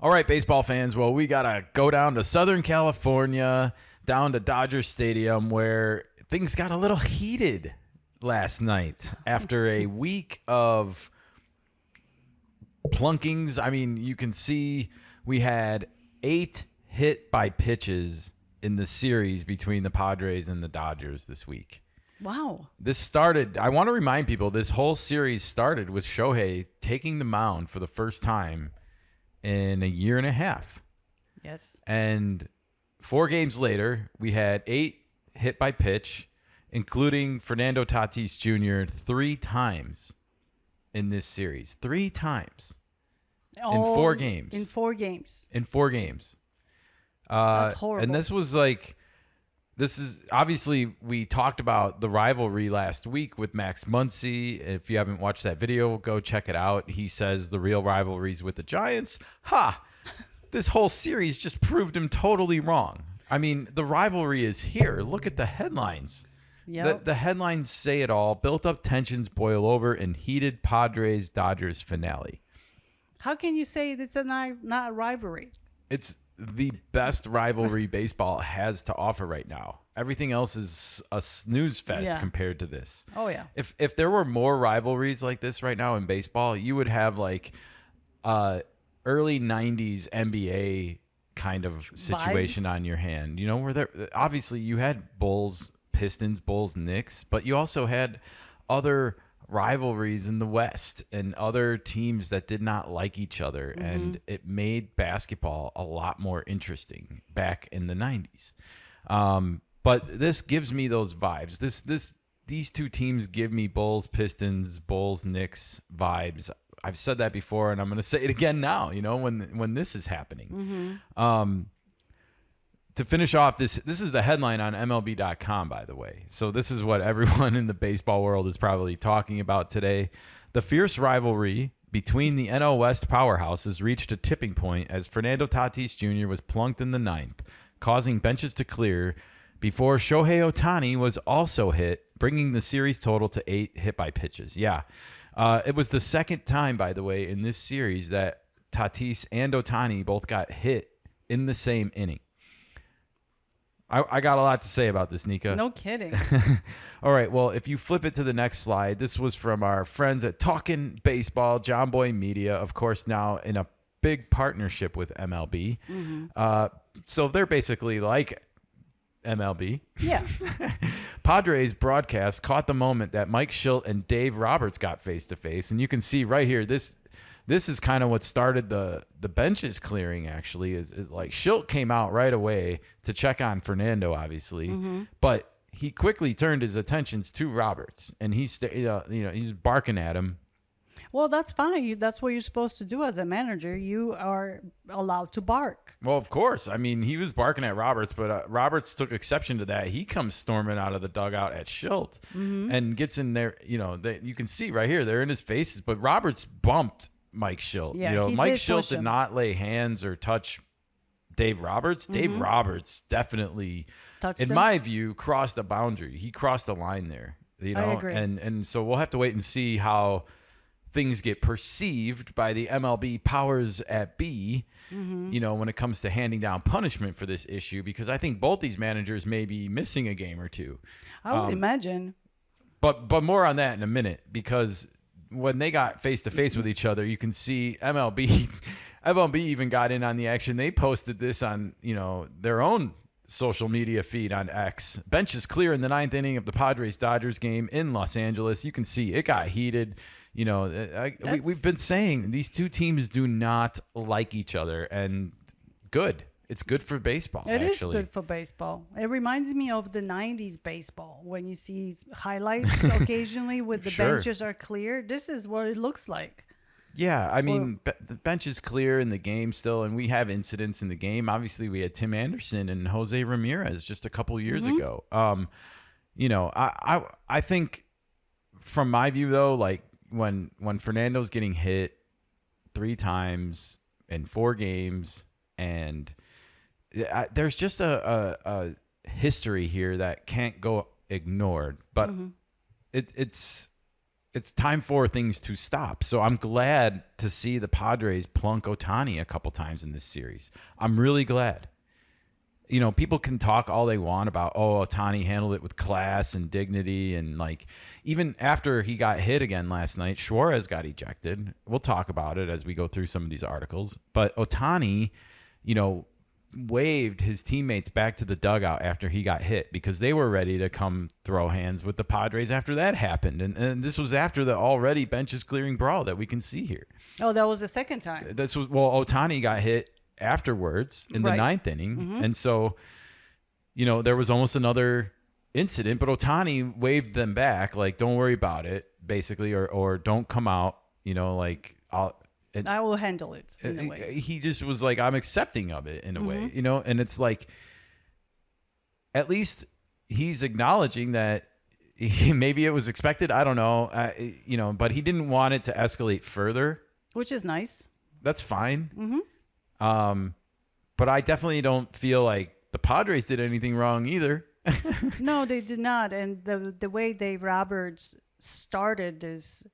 All right, baseball fans. Well, we got to go down to Southern California, down to Dodger Stadium, where things got a little heated last night after a week of plunkings. I mean, you can see we had 8 hit by pitches in the series between the Padres and the Dodgers this week. Wow. This started, I want to remind people, this whole series started with Shohei taking the mound for the first time in a year and a half. Yes. And 4 games later, we had 8 hit by pitch, including Fernando Tatis Jr. 3 times in this series. 3 times in 4 games. In 4 games. In 4 games. That's horrible. And this is obviously, we talked about the rivalry last week with Max Muncy. If you haven't watched that video, go check it out. He says the real rivalry's with the Giants. This whole series just proved him totally wrong. I mean, the rivalry is here. Look at the headlines. Yep. The headlines say it all. Built up tensions boil over in heated Padres-Dodgers finale. How can you say it's not a rivalry? It's the best rivalry baseball has to offer right now. Everything else is a snooze fest compared to this. Oh, yeah. If there were more rivalries like this right now in baseball, you would have like early 90s NBA kind of situation on your hand. You know, where there obviously you had Bulls, Pistons, Bulls, Knicks, but you also had other rivalries in the West and other teams that did not like each other, and it made basketball a lot more interesting back in the 90s. But this gives me those vibes. These 2 teams give me Bulls, Pistons, Bulls, Knicks vibes. I've said that before, and I'm going to say it again now, you know, when this is happening. To finish off, this is the headline on MLB.com, by the way. So this is what everyone in the baseball world is probably talking about today. The fierce rivalry between the NL West powerhouses reached a tipping point as Fernando Tatis Jr. was plunked in the 9th, causing benches to clear before Shohei Ohtani was also hit, bringing the series total to 8 hit by pitches. Yeah. It was the second time, by the way, in this series that Tatis and Ohtani both got hit in the same inning. I got a lot to say about this, Nika. No kidding. All right. Well, if you flip it to the next slide, this was from our friends at Talkin' Baseball, John Boy Media, of course, now in a big partnership with MLB. So they're basically like MLB. Yeah. Padres broadcast caught the moment that Mike Shildt and Dave Roberts got face-to-face. And you can see right here, this is kind of what started the benches clearing, actually, is like Shildt came out right away to check on Fernando, obviously. But he quickly turned his attentions to Roberts, and he's barking at him. Well, that's fine. That's what you're supposed to do as a manager. You are allowed to bark. Well, of course. I mean, he was barking at Roberts, but Roberts took exception to that. He comes storming out of the dugout at Shildt and gets in there. You know, you can see right here, they're in his faces, but Roberts bumped Mike Shildt. Yeah, Mike Shildt did not lay hands or touch Dave Roberts. Dave Roberts definitely, touched in him. my view, crossed a boundary. He crossed a line there. You know, I agree. And so we'll have to wait and see how things get perceived by the MLB powers at B, you know, when it comes to handing down punishment for this issue, because I think both these managers may be missing a game or two. I would imagine. But more on that in a minute, because when they got face-to-face with each other, you can see MLB even got in on the action. They posted this on, you know, their own social media feed on X. Bench is clear in the 9th inning of the Padres-Dodgers game in Los Angeles. You can see it got heated. You know, we've been saying these 2 teams do not like each other, and good. It's good for baseball, It is actually. good for baseball. It reminds me of the 90s baseball when you see highlights occasionally with the benches are clear. This is what it looks like. Yeah, I mean, the bench is clear in the game still, and we have incidents in the game. Obviously, we had Tim Anderson and Jose Ramirez just a couple years ago. You know, I think from my view, though, like when Fernando's getting hit 3 times in 4 games, and there's just a history here that can't go ignored. But it's it's time for things to stop. So I'm glad to see the Padres plunk Ohtani a couple times in this series. I'm really glad. You know, people can talk all they want about, oh, Ohtani handled it with class and dignity. And like, even after he got hit again last night, Suarez got ejected. We'll talk about it as we go through some of these articles. But Ohtani, you know, waved his teammates back to the dugout after he got hit because they were ready to come throw hands with the Padres after that happened. And this was after the already benches clearing brawl that we can see here. Oh, that was the second time. Ohtani got hit afterwards in the ninth inning. Mm-hmm. And so, you know, there was almost another incident, but Ohtani waved them back like, don't worry about it, basically, or don't come out, you know, like I will handle it in a way. He just was like, I'm accepting of it in a way, you know, and it's like, at least he's acknowledging that maybe it was expected. I don't know, you know, but he didn't want it to escalate further, which is nice. That's fine. Mm-hmm. But I definitely don't feel like the Padres did anything wrong either. No, they did not. And the way Dave Roberts started this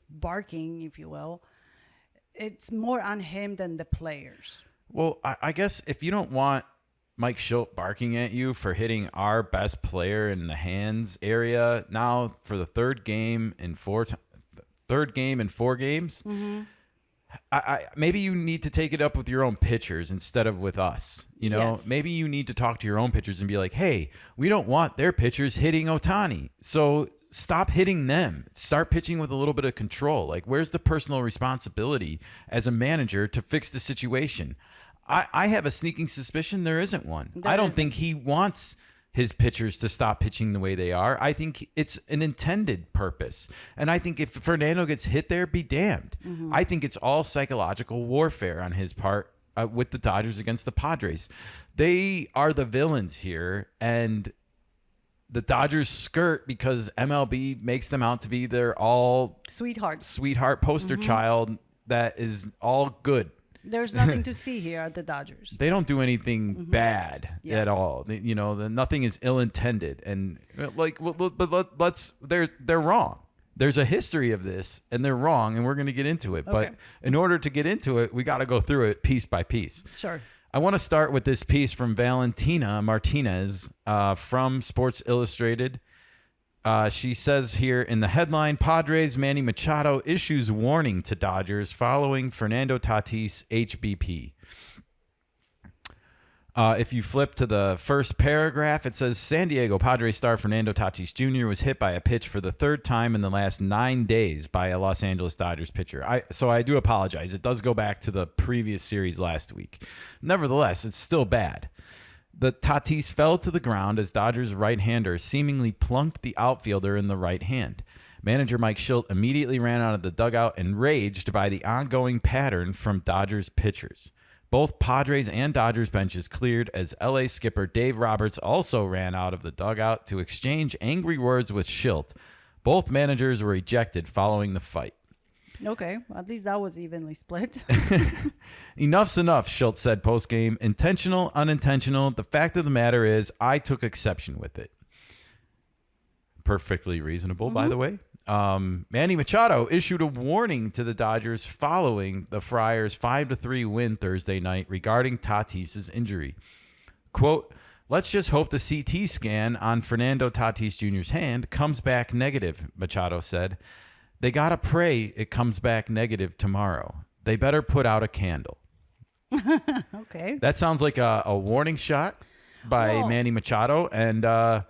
barking, if you will, it's more on him than the players. Well, I guess if you don't want Mike Shildt barking at you for hitting our best player in the hands area now for the third game in four games, Mm-hmm. I maybe you need to take it up with your own pitchers instead of with us. You know, Yes. Maybe you need to talk to your own pitchers and be like, hey, we don't want their pitchers hitting Ohtani. So stop hitting them. Start pitching with a little bit of control. Like, where's the personal responsibility as a manager to fix the situation? I have a sneaking suspicion there isn't one. I don't think he wants his pitchers to stop pitching the way they are. I think it's an intended purpose. And I think if Fernando gets hit there, be damned. Mm-hmm. I think it's all psychological warfare on his part with the Dodgers against the Padres. They are the villains here, and the Dodgers skirt because MLB makes them out to be their all sweetheart poster child that is all good. There's nothing to see here at the Dodgers. They don't do anything bad at all. You know, nothing is ill-intended, and like, but they're wrong. There's a history of this, and they're wrong, and we're going to get into it. Okay. But in order to get into it, we got to go through it piece by piece. Sure. I want to start with this piece from Valentina Martinez from Sports Illustrated. She says here in the headline, Padres Manny Machado issues warning to Dodgers following Fernando Tatis HBP. If you flip to the first paragraph, it says San Diego Padres star Fernando Tatis Jr. was hit by a pitch for the third time in the last 9 days by a Los Angeles Dodgers pitcher. So I do apologize. It does go back to the previous series last week. Nevertheless, it's still bad. The Tatis fell to the ground as Dodgers right-hander seemingly plunked the outfielder in the right hand. Manager Mike Shildt immediately ran out of the dugout enraged by the ongoing pattern from Dodgers pitchers. Both Padres and Dodgers benches cleared as LA skipper Dave Roberts also ran out of the dugout to exchange angry words with Shildt. Both managers were ejected following the fight. Okay, at least that was evenly split. Enough's enough, Shildt said post-game. Intentional, unintentional. The fact of the matter is I took exception with it. Perfectly reasonable, by the way. Manny Machado issued a warning to the Dodgers following the Friars' 5-3 win Thursday night regarding Tatis's injury. Quote, let's just hope the CT scan on Fernando Tatis Jr.'s hand comes back negative, Machado said. They gotta pray it comes back negative tomorrow. They better put out a candle. Okay. That sounds like a warning shot by Manny Machado, and I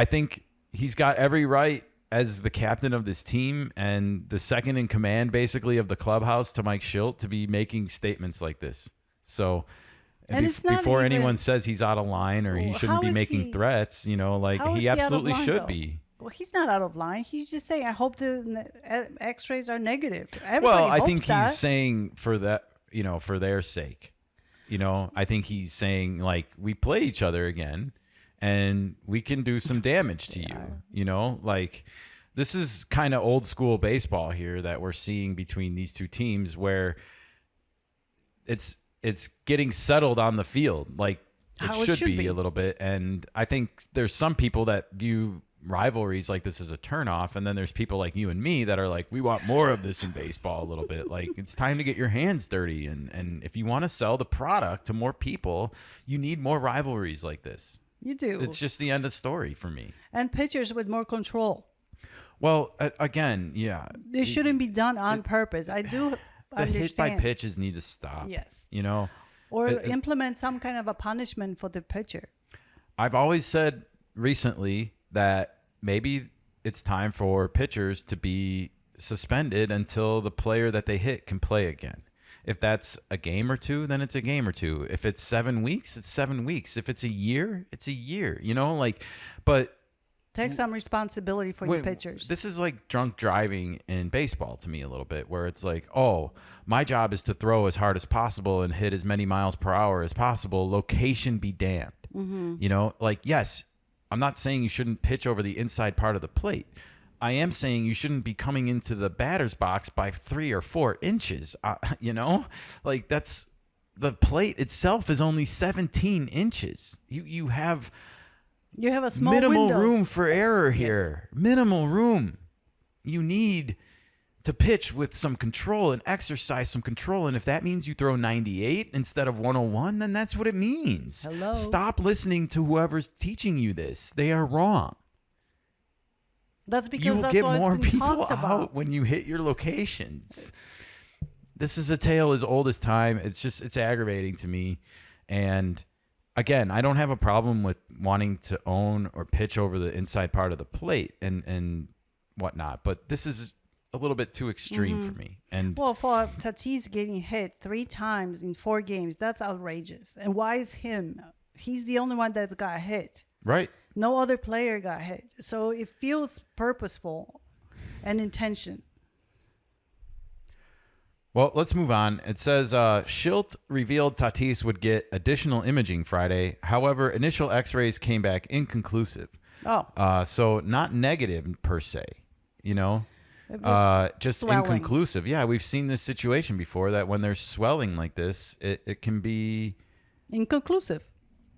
think he's got every right as the captain of this team and the second in command, basically, of the clubhouse to Mike Shildt to be making statements like this. So before anyone says he's out of line or he shouldn't be making threats, you know, like he absolutely should be. Well, he's not out of line. He's just saying, I hope the x-rays are negative. Well, I think he's saying for that, you know, for their sake. You know, I think he's saying, like, we play each other again and we can do some damage to you. You know, like, this is kind of old school baseball here that we're seeing between these two teams where it's getting settled on the field. Like, it should be a little bit. And I think there's some people that view rivalries like this as a turnoff, and then there's people like you and me that are like, we want more of this in baseball a little bit. Like, it's time to get your hands dirty, and if you want to sell the product to more people, you need more rivalries like this. You do. It's just the end of story for me. And pitchers with more control. Well, again, yeah. This shouldn't be done on purpose. I do The understand. hit by pitches need to stop. Yes. You know? Or implement some kind of a punishment for the pitcher. I've always said recently that maybe it's time for pitchers to be suspended until the player that they hit can play again. If that's a game or two, then it's a game or two. If it's 7 weeks, it's 7 weeks. If it's a year, it's a year. You know, like, but take some responsibility for your pitchers. This is like drunk driving in baseball to me a little bit, where it's like, oh, my job is to throw as hard as possible and hit as many miles per hour as possible. Location be damned. You know, like, yes, I'm not saying you shouldn't pitch over the inside part of the plate. I am saying you shouldn't be coming into the batter's box by 3 or 4 inches. You know, like, that's the plate itself is only 17 inches. You have a small minimal window. room for error here. Yes. Minimal room. You need to pitch with some control and exercise some control. And if that means you throw 98 instead of 101, then that's what it means. Hello. Stop listening to whoever's teaching you this. They are wrong. That's because you will that's get what more it's been people talked out about. when you hit your locations. This is a tale as old as time. It's aggravating to me. And again, I don't have a problem with wanting to own or pitch over the inside part of the plate and whatnot, but this is a little bit too extreme for me. And well, for Tatis getting hit 3 times in 4 games, that's outrageous. And why is him? He's the only one that's got hit. right. No other player got hit. So it feels purposeful and intention. Well, let's move on. It says Shildt revealed Tatis would get additional imaging Friday. However, initial x-rays came back inconclusive. Oh. So not negative per se, you know, just Swelling. inconclusive. Yeah, we've seen this situation before, that when there's swelling like this, it can be Inconclusive.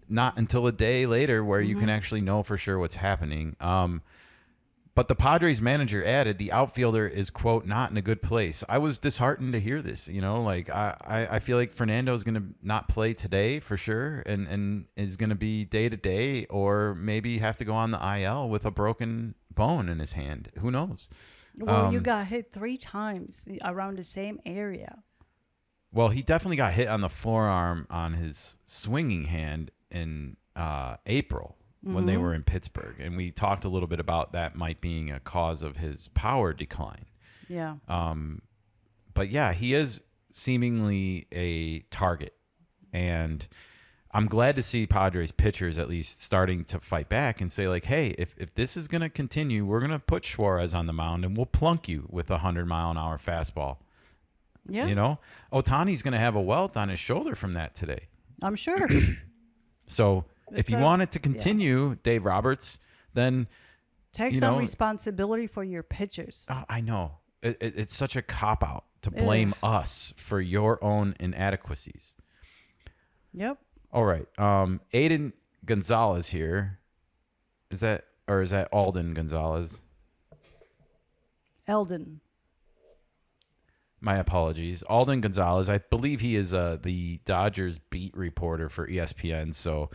not until a day later where you can actually know for sure what's happening. But the Padres manager added the outfielder is, quote, not in a good place. I was disheartened to hear this. You know, like, I feel like Fernando is going to not play today for sure, and is going to be day to day, or maybe have to go on the IL with a broken bone in his hand. Who knows? Well, you got hit 3 times around the same area. Well, he definitely got hit on the forearm on his swinging hand in April when they were in Pittsburgh. And we talked a little bit about that might being a cause of his power decline. Yeah. But yeah, he is seemingly a target. And I'm glad to see Padres pitchers at least starting to fight back and say, like, hey, if this is going to continue, we're going to put Suarez on the mound and we'll plunk you with a 100-mile-an-hour fastball. Yeah. You know, Ohtani's going to have a welt on his shoulder from that today. I'm sure. So if you want it to continue, Dave Roberts, then Take some responsibility for your pitchers. I know it's such a cop out to blame us for your own inadequacies. Yep. All right. Aiden Gonzalez here. Is that Alden Gonzalez? Eldon. My apologies. Alden Gonzalez. I believe he is the Dodgers beat reporter for ESPN. So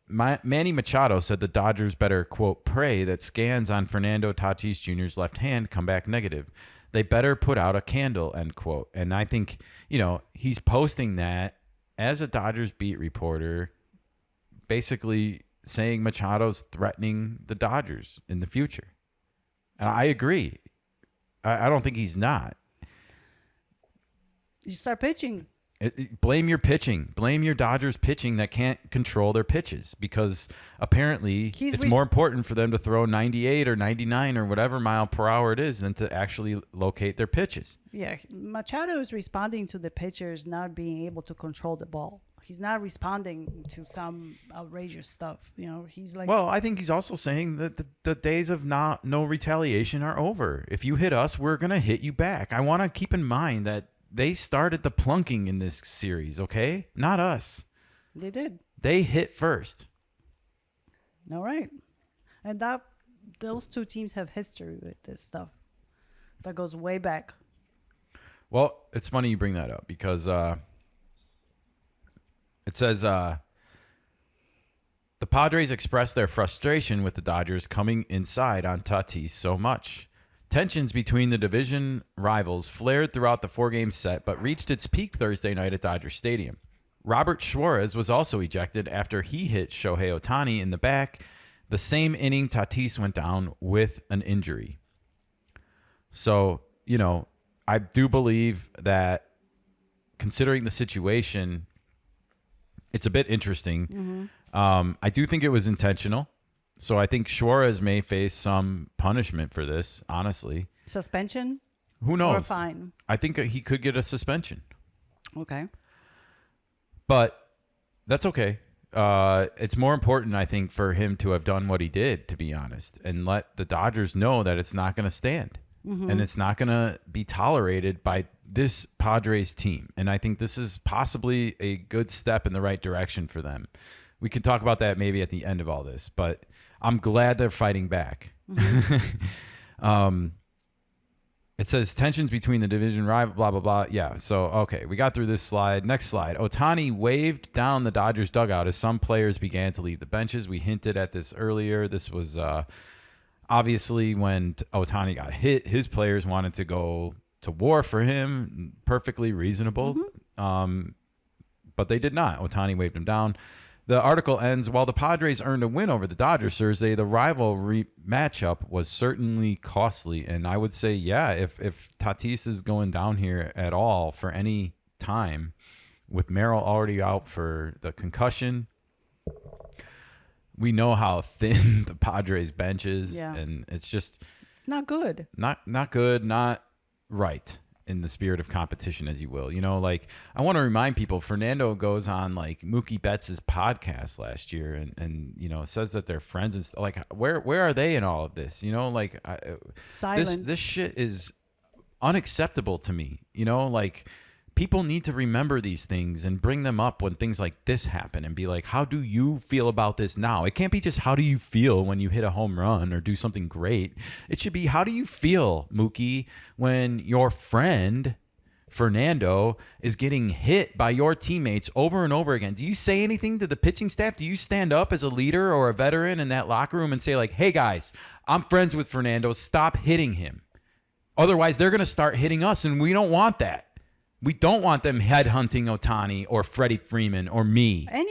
Manny Machado said the Dodgers better, quote, pray that scans on Fernando Tatis Jr.'s left hand come back negative. They better put out a candle, end quote. And I think, you know, he's posting that as a Dodgers beat reporter, basically saying Machado's threatening the Dodgers in the future. And I agree. I don't think he's not. You start pitching. Blame your pitching. Blame your Dodgers pitching that can't control their pitches, because apparently it's more important for them to throw 98 or 99 or whatever mile per hour it is than to actually locate their pitches. Yeah, Machado is responding to the pitchers not being able to control the ball. He's not responding to some outrageous stuff. You know, he's like... Well, I think he's also saying that the days of no retaliation are over. If you hit us, we're going to hit you back. I want to keep in mind that they started the plunking in this series, okay? Not us. They did. They hit first. All right. And those two teams have history with this stuff that goes way back. Well, it's funny you bring that up because it says the Padres expressed their frustration with the Dodgers coming inside on Tatis so much. Tensions between the division rivals flared throughout the 4-game set, but reached its peak Thursday night at Dodger Stadium. Robert Suarez was also ejected after he hit Shohei Ohtani in the back. The same inning, Tatis went down with an injury. So, I do believe that considering the situation, it's a bit interesting. I do think it was intentional. So I think Suarez may face some punishment for this, honestly. Suspension? Who knows? Or fine? I think he could get a suspension. Okay. But that's okay. It's more important, I think, for him to have done what he did, to be honest, and let the Dodgers know that it's not going to stand. And it's not going to be tolerated by this Padres team. And I think this is possibly a good step in the right direction for them. We could talk about that maybe at the end of all this, but I'm glad they're fighting back. It says tensions between the division rival, blah, blah, blah. Yeah, so, okay, we got through this slide. Next slide. Ohtani waved down the Dodgers dugout as some players began to leave the benches. We hinted at this earlier. This was obviously when Ohtani got hit, his players wanted to go to war for him. Perfectly reasonable. But they did not. Ohtani waved him down. The article ends, while the Padres earned a win over the Dodgers Thursday, the rivalry matchup was certainly costly. And I would say, yeah, if Tatis is going down here at all for any time, with Merrill already out for the concussion, we know how thin the Padres bench is. Yeah. And it's just... It's not good. Not good, not right. In the spirit of competition, as you will. I want to remind people, Fernando goes on Mookie Betts' podcast last year and says that they're friends and stuff. Where are they in all of this? Silence. This shit is unacceptable to me. People need to remember these things and bring them up when things like this happen and be like, how do you feel about this now? It can't be just how do you feel when you hit a home run or do something great. It should be how do you feel, Mookie, when your friend Fernando is getting hit by your teammates over and over again? Do you say anything to the pitching staff? Do you stand up as a leader or a veteran in that locker room and say hey guys, I'm friends with Fernando. Stop hitting him. Otherwise, they're going to start hitting us, and we don't want that. We don't want them headhunting Ohtani or Freddie Freeman or me. Anybody.